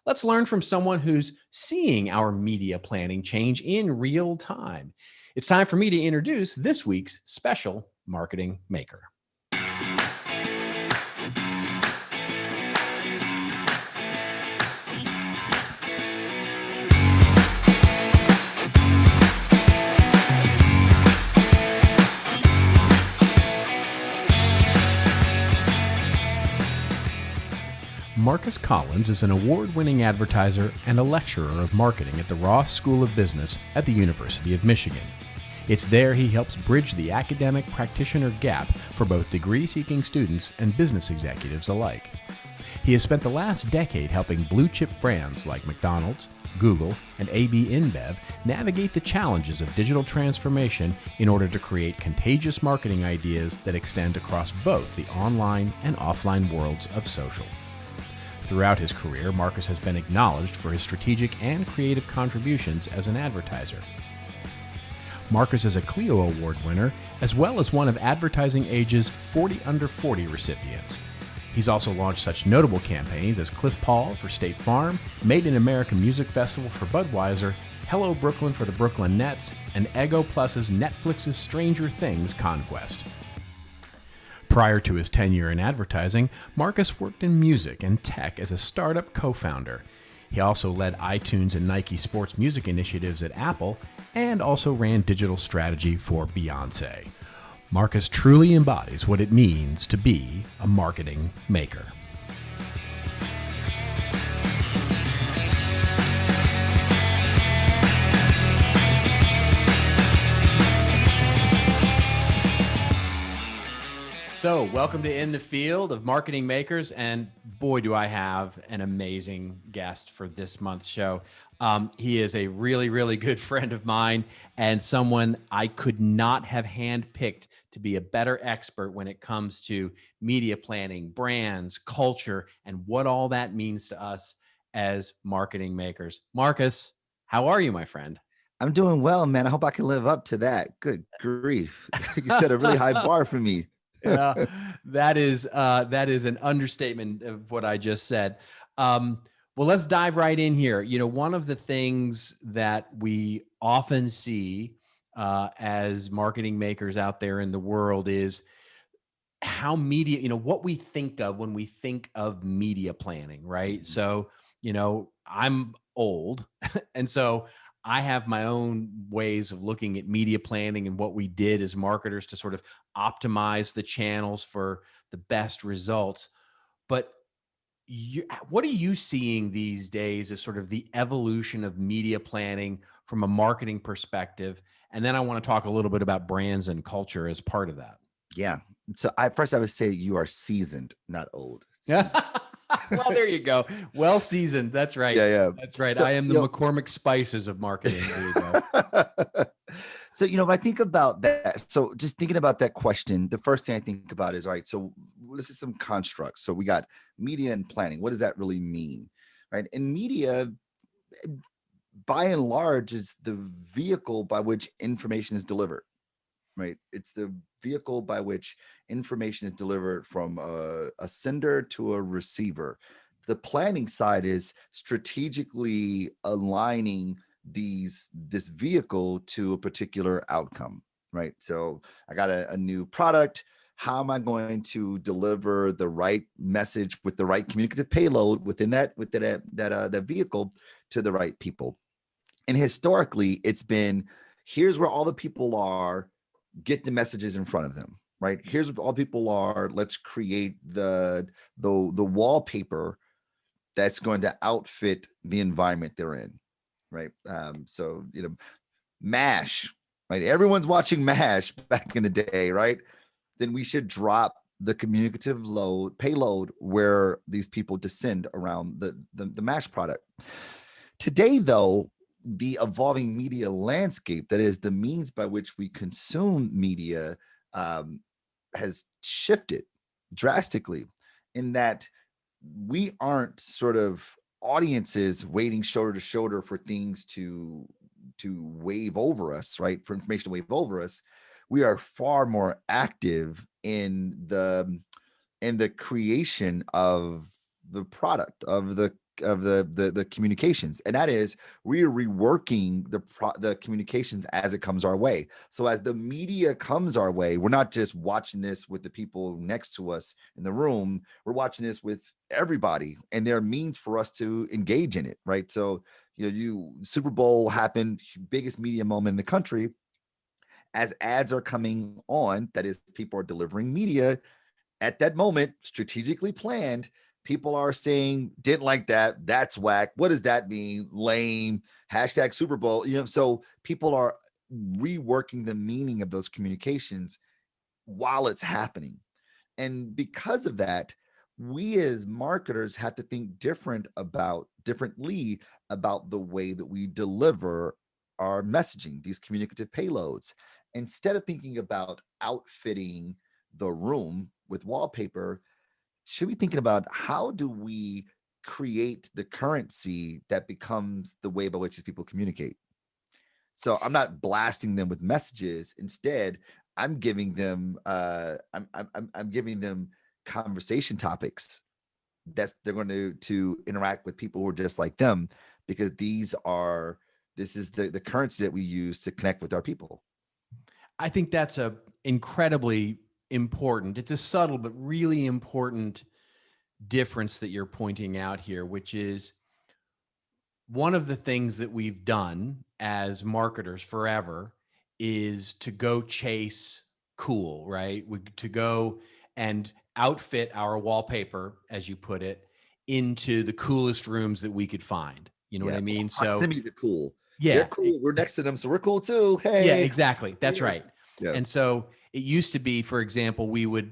Let's learn from someone who's seeing our media planning change in real time. It's time for me to introduce this week's special marketing maker. Marcus Collins is an award-winning advertiser and a lecturer of marketing at the Ross School of Business at the University of Michigan. It's there he helps bridge the academic practitioner gap for both degree-seeking students and business executives alike. He has spent the last decade helping blue-chip brands like McDonald's, Google, and AB InBev navigate the challenges of digital transformation in order to create contagious marketing ideas that extend across both the online and offline worlds of social. Throughout his career, Marcus has been acknowledged for his strategic and creative contributions as an advertiser. Marcus is a Clio Award winner, as well as one of Advertising Age's 40 Under 40 recipients. He's also launched such notable campaigns as Cliff Paul for State Farm, Made in America Music Festival for Budweiser, Hello Brooklyn for the Brooklyn Nets, and Eggo Plus's Netflix's Stranger Things Conquest. Prior to his tenure in advertising, Marcus worked in music and tech as a startup co-founder. He also led iTunes and Nike sports music initiatives at Apple and also ran digital strategy for Beyoncé. Marcus truly embodies what it means to be a marketing maker. So, welcome to In the Field of Marketing Makers, and boy, do I have an amazing guest for this month's show. He is a really, really good friend of mine and someone I could not have handpicked to be a better expert when it comes to media planning, brands, culture, and what all that means to us as marketing makers. Marcus, how are you, my friend? I'm doing well, man. I hope I can live up to that. Good grief. You set a really high bar for me. Yeah, that is an understatement of what I just said. Well, let's dive right in here. You know, one of the things that we often see as marketing makers out there in the world is how media, what we think of when we think of media planning, right? So, I'm old, and so I have my own ways of looking at media planning and what we did as marketers to sort of optimize the channels for the best results. But what are you seeing these days as sort of the evolution of media planning from a marketing perspective? And then I want to talk a little bit about brands and culture as part of that. Yeah. So I would say you are seasoned, not old. Yeah. Well, there you go. Well seasoned. That's right. Yeah. That's right. So, I am the McCormick Spices of marketing. There you go. So, when I think about that, so just thinking about that question, the first thing I think about is, all right, so this is some constructs. So we got media and planning. What does that really mean? Right. And media, by and large, is the vehicle by which information is delivered. Right. It's the vehicle by which information is delivered from a sender to a receiver. The planning side is strategically aligning this vehicle to a particular outcome, right? So I got a new product. How am I going to deliver the right message with the right communicative payload within that vehicle to the right people? And historically, it's been, here's where all the people are, get the messages in front of them, right? Here's what all people are. Let's create the wallpaper that's going to outfit the environment they're in, right? So MASH, right? Everyone's watching MASH back in the day, right? Then we should drop the communicative payload where these people descend around the MASH product. Today, though, the evolving media landscape, that is the means by which we consume media, has shifted drastically, in that we aren't sort of audiences waiting shoulder to shoulder for things to wave over us, right? For information to wave over us. We are far more active in the creation of the product, of the the communications, and that is we are reworking the communications as it comes our way. So as the media comes our way, we're not just watching this with the people next to us in the room. We're watching this with everybody, and there are means for us to engage in it, right? So Super Bowl happened, biggest media moment in the country. As ads are coming on, that is, people are delivering media at that moment, strategically planned. People are saying, didn't like that. That's whack. What does that mean? Lame. Hashtag Super Bowl. So people are reworking the meaning of those communications while it's happening. And because of that, we as marketers have to think differently about the way that we deliver our messaging, these communicative payloads. Instead of thinking about outfitting the room with wallpaper, should be thinking about how do we create the currency that becomes the way by which these people communicate. So I'm not blasting them with messages. Instead, I'm giving them I'm giving them conversation topics that they're going to interact with people who are just like them, because this is the currency that we use to connect with our people. I think that's a incredibly important, it's a subtle but really important difference that you're pointing out here, which is one of the things that we've done as marketers forever is to go chase cool, right? To go and outfit our wallpaper, as you put it, into the coolest rooms that we could find. You know what Yeah, I mean? So proximity to cool. They're yeah, cool. We're next to them, so we're cool too. yeah, Hey, exactly. That's yeah, right. yeah, And so it used to be, for example, we would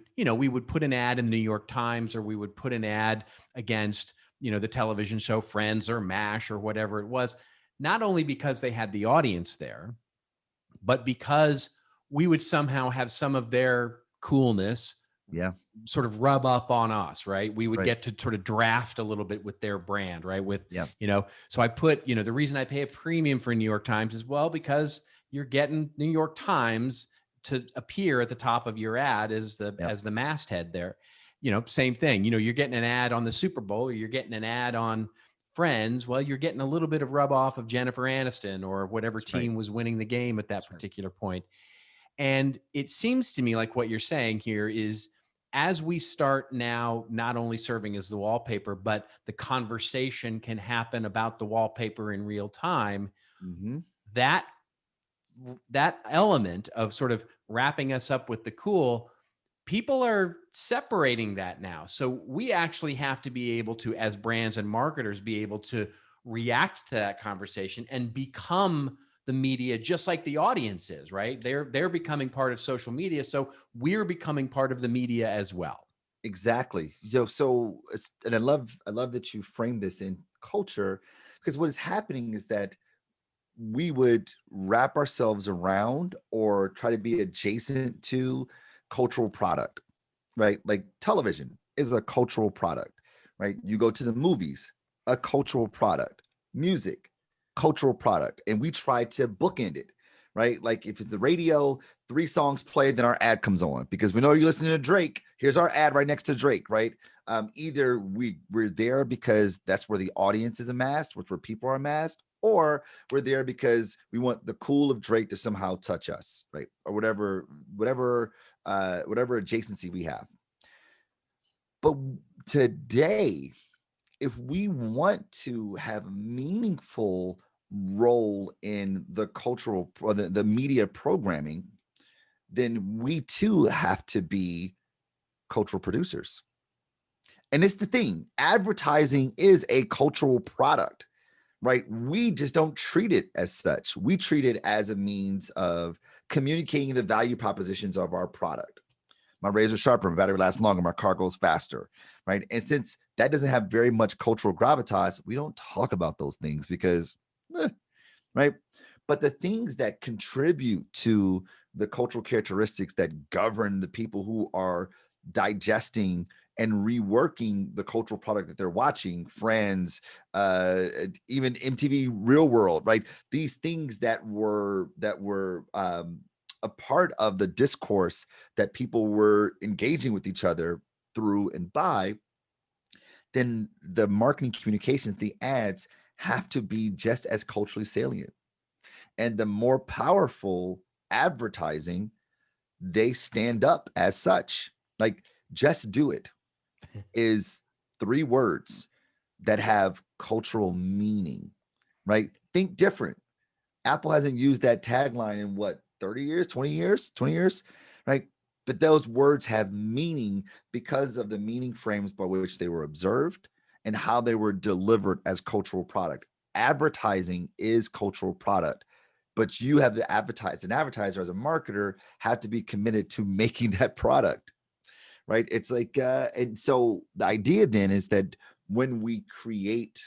put an ad in the New York Times, or we would put an ad against, the television show Friends or MASH or whatever it was, not only because they had the audience there, but because we would somehow have some of their coolness yeah. sort of rub up on us, right? We would Right. get to sort of draft a little bit with their brand, right? Yeah. So I put, the reason I pay a premium for New York Times is, well, because you're getting New York Times to appear at the top of your ad as Yep. the masthead there. Same thing. You're getting an ad on the Super Bowl, or you're getting an ad on Friends. Well, you're getting a little bit of rub off of Jennifer Aniston or whatever That's right. team was winning the game at that That's right. particular point. And it seems to me like what you're saying here is, as we start now not only serving as the wallpaper, but the conversation can happen about the wallpaper in real time, Mm-hmm. that that element of sort of wrapping us up with the cool, people are separating that now. So we actually have to be able to, as brands and marketers, be able to react to that conversation and become the media, just like the audience is, right? They're becoming part of social media, so we're becoming part of the media as well. Exactly. And I love that you frame this in culture, because what is happening is that we would wrap ourselves around or try to be adjacent to cultural product, right? Like television is a cultural product, right? You go to the movies, a cultural product, music, cultural product, and we try to bookend it, right? Like if it's the radio, 3 songs play, then our ad comes on because we know you're listening to Drake. Here's our ad right next to Drake, right? Either we're there because that's where the audience is amassed, where people are amassed, or we're there because we want the cool of Drake to somehow touch us, right? Or whatever adjacency we have. But today, if we want to have a meaningful role in the cultural or the media programming, then we too have to be cultural producers. And it's the thing, advertising is a cultural product, right? We just don't treat it as such. We treat it as a means of communicating the value propositions of our product. My razor sharper, my battery lasts longer, my car goes faster, right? And since that doesn't have very much cultural gravitas, we don't talk about those things because, right? But the things that contribute to the cultural characteristics that govern the people who are digesting and reworking the cultural product that they're watching, Friends, even MTV Real World, right? These things that were a part of the discourse that people were engaging with each other through and by, then the marketing communications, the ads have to be just as culturally salient. And the more powerful advertising, they stand up as such. Like, just do it is 3 words that have cultural meaning, right? Think different. Apple hasn't used that tagline in what, 30 years, 20 years, 20 years, right? But those words have meaning because of the meaning frames by which they were observed and how they were delivered as cultural product. Advertising is cultural product, but you have to advertise. An advertiser as a marketer have to be committed to making that product, right? It's like, and so the idea then is that when we create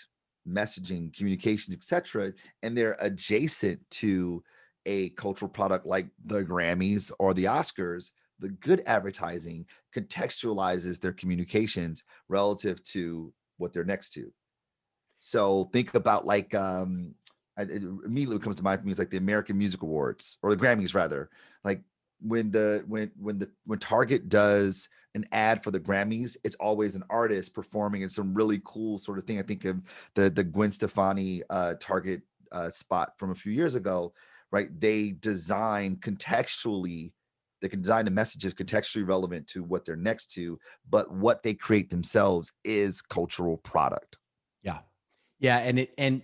messaging, communications, etc., and they're adjacent to a cultural product like the Grammys or the Oscars, the good advertising contextualizes their communications relative to what they're next to. So think about like immediately what comes to mind for me is like the American Music Awards or the Grammys rather. Like when Target does an ad for the Grammys, it's always an artist performing in some really cool sort of thing. I think of the Gwen Stefani Target spot from a few years ago, right? They design contextually, they can design the messages contextually relevant to what they're next to, but what they create themselves is cultural product. Yeah. Yeah. And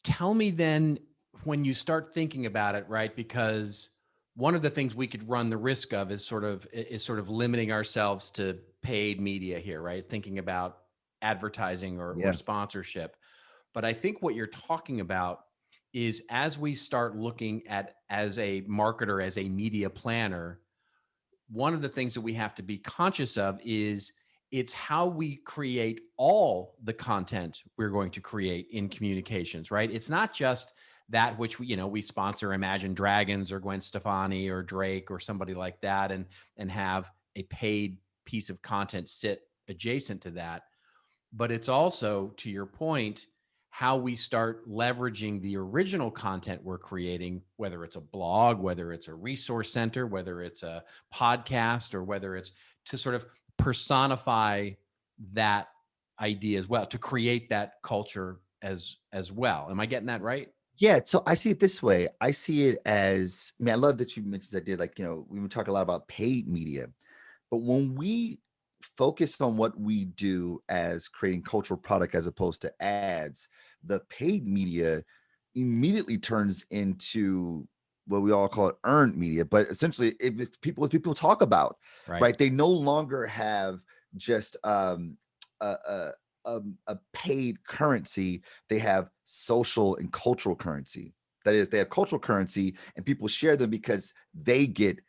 tell me then when you start thinking about it, right? Because one of the things we could run the risk of is sort of limiting ourselves to paid media here, right? Thinking about advertising or Yeah. sponsorship. But I think what you're talking about is as we start looking at as a marketer, as a media planner, one of the things that we have to be conscious of is it's how we create all the content we're going to create in communications, right? It's not just that which we sponsor Imagine Dragons or Gwen Stefani or Drake or somebody like that and have a paid piece of content sit adjacent to that, but it's also, to your point, how we start leveraging the original content we're creating, whether it's a blog, whether it's a resource center, whether it's a podcast, or whether it's to sort of personify that idea as well, to create that culture as well. Am I getting that right? Yeah, so I see it this way. I see it as, I mean, I love that you mentioned that did like, we were talking a lot about paid media, but when we focus on what we do as creating cultural product as opposed to ads, the paid media immediately turns into what we all call it earned media. But essentially, if it's people, what people talk about, Right. right? They no longer have just a, a, a paid currency. They have social and cultural currency. That is, they have cultural currency, and people share them because they get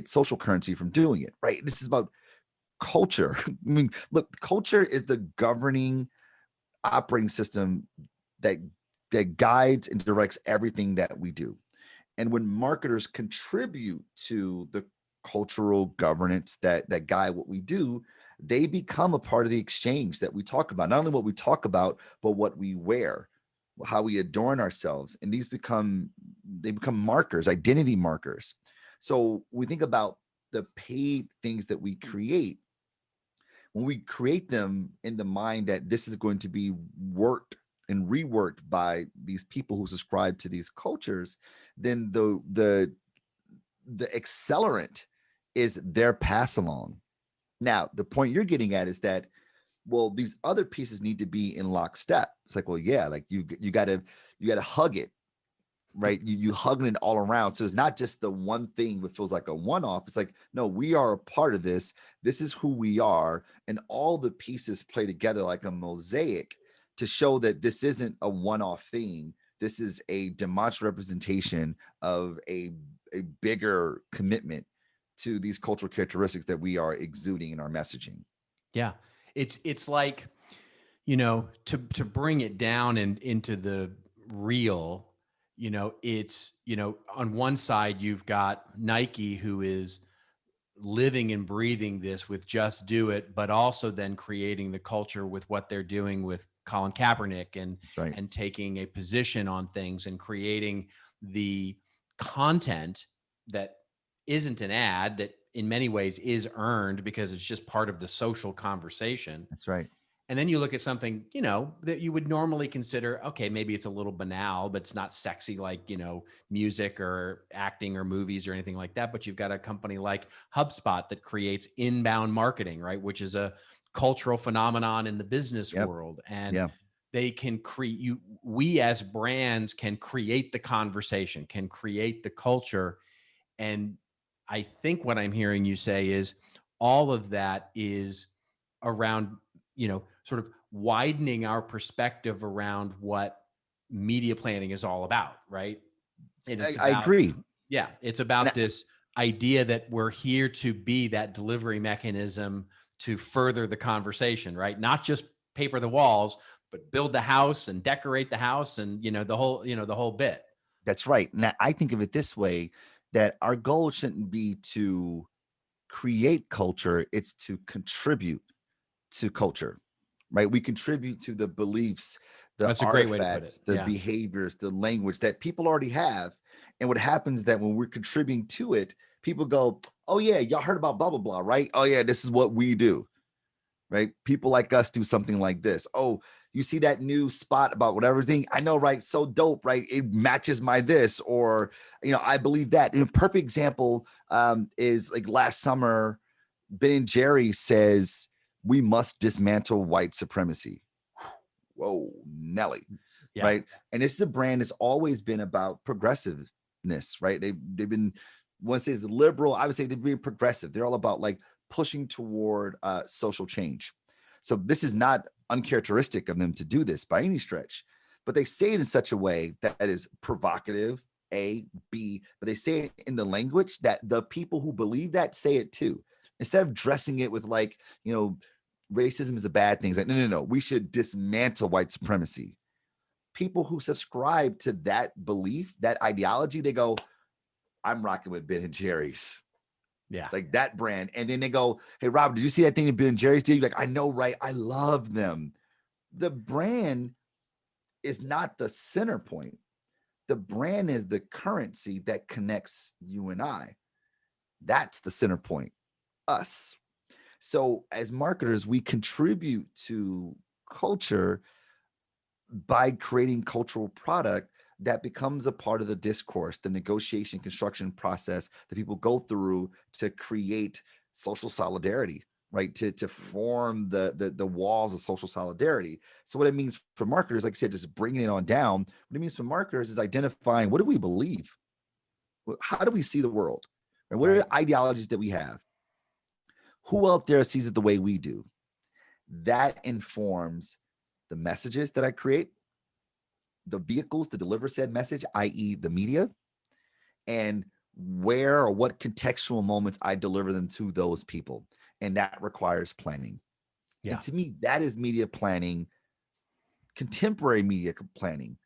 social currency from doing it. Right. This is about culture. I mean, look, culture is the governing operating system that guides and directs everything that we do. And when marketers contribute to the cultural governance that guide what we do, they become a part of the exchange that we talk about. Not only what we talk about, but what we wear, how we adorn ourselves. And they become markers, identity markers. So we think about the paid things that we create. When we create them in the mind that this is going to be worked and reworked by these people who subscribe to these cultures, then the accelerant is their pass along. Now, the point you're getting at is that, well, these other pieces need to be in lockstep. It's like, well, yeah, like you gotta hug it, right? You hugging it all around. So it's not just the one thing that feels like a one-off. It's like, no, we are a part of this. This is who we are, and all the pieces play together like a mosaic to show that this isn't a one-off thing. This is a demonstrative representation of a bigger commitment to these cultural characteristics that we are exuding in our messaging. Yeah. It's like, to bring it down and into the real, it's, on one side you've got Nike, who is living and breathing this with Just Do It, but also then creating the culture with what they're doing with Colin Kaepernick and That's right. and taking a position on things and creating the content that isn't an ad, that in many ways is earned because it's just part of the social conversation. That's right. And then you look at something, that you would normally consider, okay, maybe it's a little banal, but it's not sexy like, music or acting or movies or anything like that. But you've got a company like HubSpot that creates inbound marketing, right? Which is a cultural phenomenon in the business Yep. world. And Yeah. they can we as brands can create the conversation, can create the culture. And I think what I'm hearing you say is all of that is around, sort of widening our perspective around what media planning is all about, right? And it's I about, agree. yeah, it's And about this idea that we're here to be that delivery mechanism to further the conversation, right? Not just paper the walls, but build the house and decorate the house and, the whole bit. that's right. Now, I think of it this way, that our goal shouldn't be to create culture, it's to contribute to culture, right? We contribute to the beliefs, the That's a great way to put it. artifacts, the Yeah. behaviors, the language that people already have. And what happens is that when we're contributing to it, people go, oh yeah, y'all heard about blah, blah, blah, right? Oh yeah, this is what we do, right? People like us do something like this. Oh, you see that new spot about whatever thing? I know, right? So dope, right? It matches my this, or I believe that. And a perfect example is like last summer, Ben and Jerry says we must dismantle white supremacy. Whoa, Nelly, Yeah. right? And this is a brand that's always been about progressiveness, right? They've been, one says liberal, I would say they've been progressive. They're all about like pushing toward social change. So this is not uncharacteristic of them to do this by any stretch, but they say it in such a way that is provocative, A, B, but they say it in the language that the people who believe that say it too. Instead of dressing it with like, racism is a bad thing. It's like, no. We should dismantle white supremacy. People who subscribe to that belief, that ideology, they go, I'm rocking with Ben and Jerry's. Yeah. Like that brand. And then they go, hey, Rob, did you see that thing that Ben and Jerry's did? You're like, I know, right? I love them. The brand is not the center point. The brand is the currency that connects you and I. That's the center point, us. So as marketers, we contribute to culture by creating cultural product that becomes a part of the discourse, the negotiation, construction process that people go through to create social solidarity, right? To form the walls of social solidarity. So what it means for marketers, like I said, just bringing it on down, what it means for marketers is identifying, what do we believe? How do we see the world? And what are the ideologies that we have? Who out there sees it the way we do? That informs the messages that I create, the vehicles to deliver said message, i.e., the media, and where or what contextual moments I deliver them to those people. And that requires planning. Yeah. And to me, that is media planning, contemporary media planning.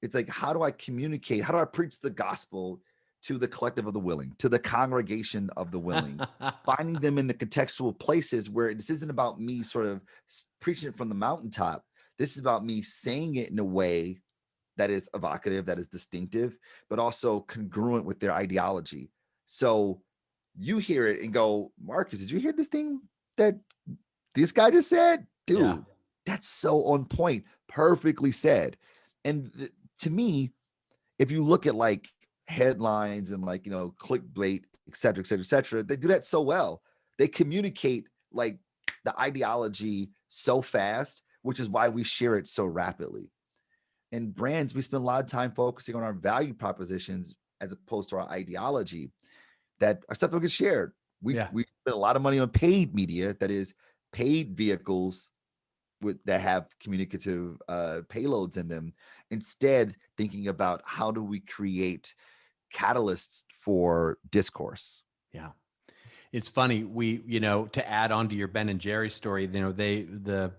It's like, how do I communicate? How do I preach the gospel to the collective of the willing, to the congregation of the willing, finding them in the contextual places where this isn't about me sort of preaching it from the mountaintop. This is about me saying it in a way that is evocative, that is distinctive, but also congruent with their ideology. So you hear it and go, Marcus, did you hear this thing that this guy just said? Dude, Yeah. that's so on point, perfectly said. And to me, if you look at like headlines and like, clickbait, et cetera, et cetera, et cetera, they do that so well. They communicate like the ideology so fast, which is why we share it so rapidly. And brands, we spend a lot of time focusing on our value propositions as opposed to our ideology, that our stuff don't get shared. We spend a lot of money on paid media, that is paid vehicles that have communicative payloads in them, instead thinking about how do we create catalysts for discourse. Yeah. It's funny. To add on to your Ben and Jerry story, the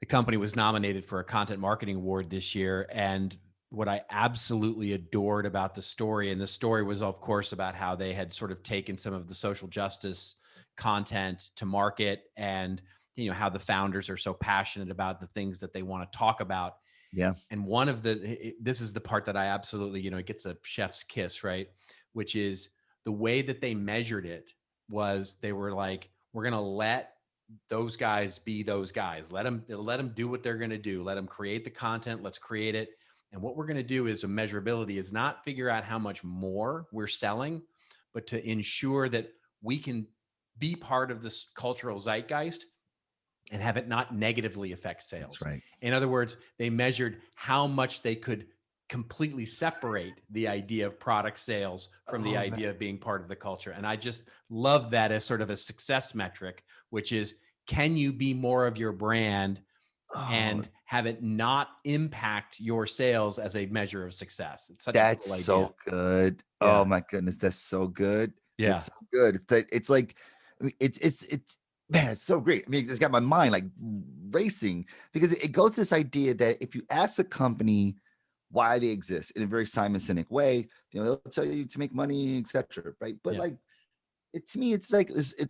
company was nominated for a content marketing award this year. And what I absolutely adored about the story, and the story was, of course, about how they had sort of taken some of the social justice content to market, and how the founders are so passionate about the things that they want to talk about. Yeah. And this is the part that I absolutely, it gets a chef's kiss, right? Which is the way that they measured it was they were like, we're going to let those guys be those guys. Let them do what they're going to do. Let them create the content. Let's create it. And what we're going to do is a measurability is not figure out how much more we're selling, but to ensure that we can be part of this cultural zeitgeist and have it not negatively affect sales. That's right. In other words, they measured how much they could completely separate the idea of product sales from the idea of being part of the culture. And I just love that as sort of a success metric, which is, can you be more of your brand and have it not impact your sales as a measure of success? It's such a cool idea. So good. Yeah. Oh my goodness, that's so good. Yeah. It's so good. It's like, I mean, it's man, it's so great. I mean, it's got my mind like racing, because it goes to this idea that if you ask a company why they exist in a very Simon Sinek way, you know, they'll tell you to make money, etc. Right? But like, to me, it's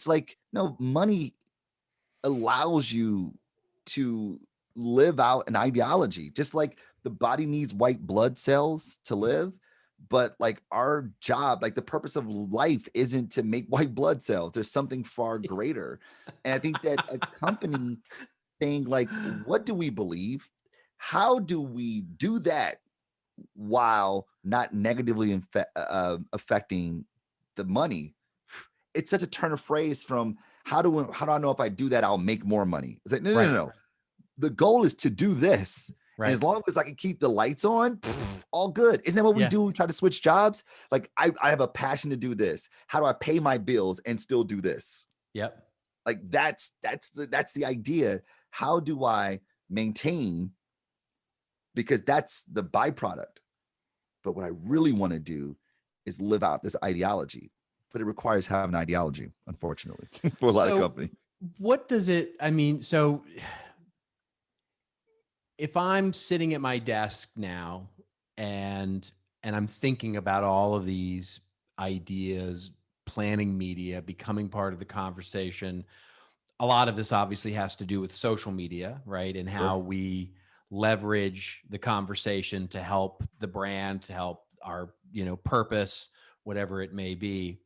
like no, money allows you to live out an ideology, just like the body needs white blood cells to live. But like our job, like the purpose of life isn't to make white blood cells. There's something far greater. And I think that a company saying like, what do we believe? How do we do that while not negatively affecting the money? It's such a turn of phrase from how do I know if I do that, I'll make more money? It's like, no. The goal is to do this. Right. And as long as I can keep the lights on, all good. Isn't that what we do? We try to switch jobs. Like I have a passion to do this. How do I pay my bills and still do this? Yep. Like that's the idea. How do I maintain? Because that's the byproduct. But what I really want to do is live out this ideology. But it requires having an ideology, unfortunately, for a lot of companies. What does it, I mean, so if I'm sitting at my desk now and I'm thinking about all of these ideas, planning media, becoming part of the conversation, a lot of this obviously has to do with social media, right? And how we leverage the conversation to help the brand, to help our, you know, purpose, whatever it may be.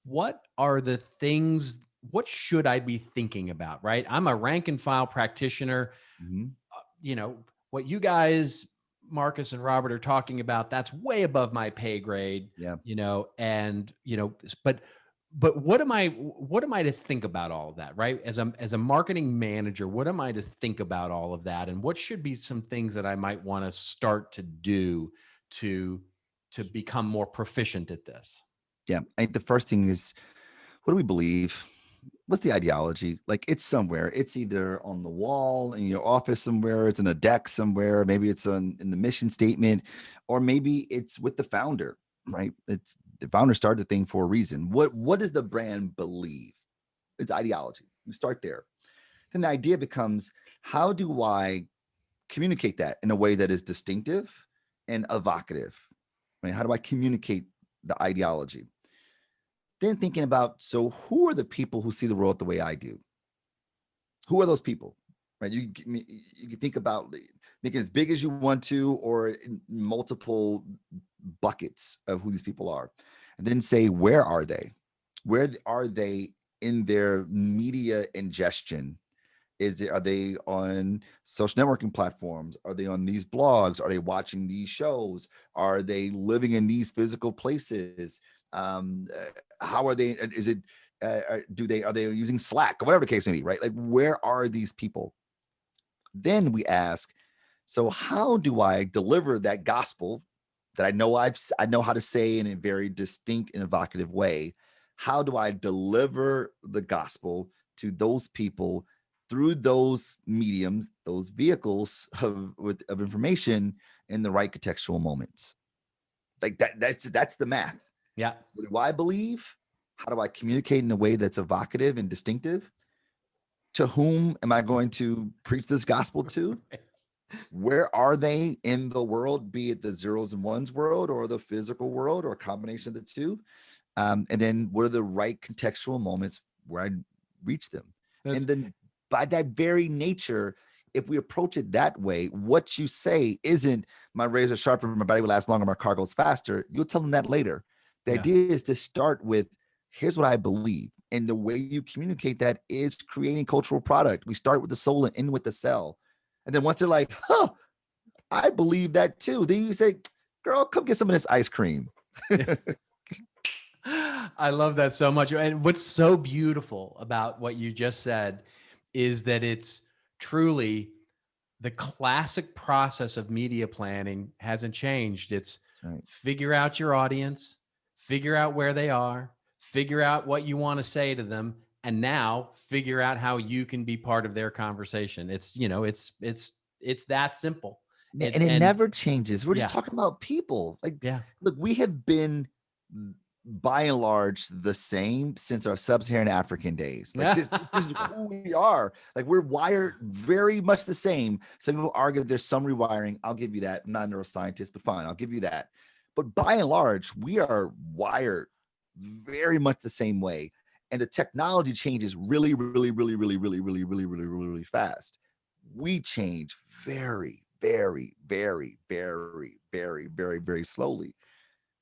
What are the things, what should I be thinking about, right? I'm a rank and file practitioner. You know, what you guys, Marcus and Robert, are talking about, that's way above my pay grade. Yeah. You know, and, you know, but what am I to think about all of that, right? As a marketing manager, what am I to think about all of that? And what should be some things that I might want to start to do to become more proficient at this? Yeah. I think the first thing is, what do we believe? What's the ideology? Like it's somewhere. It's either on the wall in your office somewhere. It's in a deck somewhere. Maybe it's in the mission statement, or maybe it's with the founder, right? It's the founder started the thing for a reason. What does the brand believe? It's ideology. You start there. Then the idea becomes, how do I communicate that in a way that is distinctive and evocative? Right? How do I communicate the ideology? Then thinking about, so who are the people who see the world the way I do? Who are those people? Right? You can think about make it as big as you want to, or in multiple buckets of who these people are. And then say, where are they? Where are they in their media ingestion? Are they on social networking platforms? Are they on these blogs? Are they watching these shows? Are they living in these physical places? How are they? Is it? Are they using Slack or whatever the case may be? Right? Like, where are these people? Then we ask, so how do I deliver that gospel that I know how to say in a very distinct and evocative way? How do I deliver the gospel to those people through those mediums, those vehicles of information in the right contextual moments? Like that's the math. Yeah. What do I believe? How do I communicate in a way that's evocative and distinctive? To whom am I going to preach this gospel to? Where are they in the world, be it the zeros and ones world or the physical world or a combination of the two? And then what are the right contextual moments where I reach them? And then by that very nature, if we approach it that way, what you say isn't my razor sharper, my body will last longer, my car goes faster. You'll tell them that later. The idea is to start with, here's what I believe. And the way you communicate that is creating cultural product. We start with the soul and end with the sell. And then once they're like, huh, I believe that too. Then you say, girl, come get some of this ice cream. I love that so much. And what's so beautiful about what you just said is that it's truly the classic process of media planning hasn't changed. It's Right. figure out your audience, figure out where they are, figure out what you want to say to them, and now figure out how you can be part of their conversation. It's, you know, it's that simple. And it never changes. We're yeah, just talking about people. Like, yeah, look, we have been by and large the same since our sub-Saharan African days. Like this is who we are. Like we're wired very much the same. Some people argue there's some rewiring. I'll give you that. I'm not a neuroscientist, but fine, I'll give you that. But by and large, we are wired very much the same way. And the technology changes really, really, really, really, really, really, really, really, really, really fast. We change very, very, very, very, very, very, very slowly.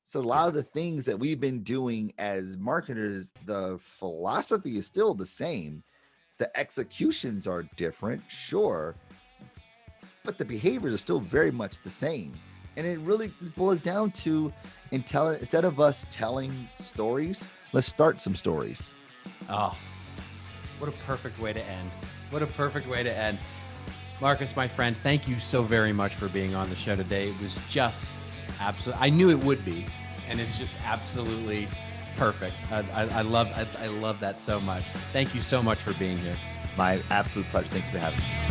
So a lot of the things that we've been doing as marketers, the philosophy is still the same. The executions are different, sure, but the behaviors are still very much the same. And it really just boils down to instead of us telling stories, let's start some stories. Oh, what a perfect way to end. What a perfect way to end. Marcus, my friend, thank you so very much for being on the show today. It was just absolutely, I knew it would be, and it's just absolutely perfect. I love that so much. Thank you so much for being here. My absolute pleasure. Thanks for having me.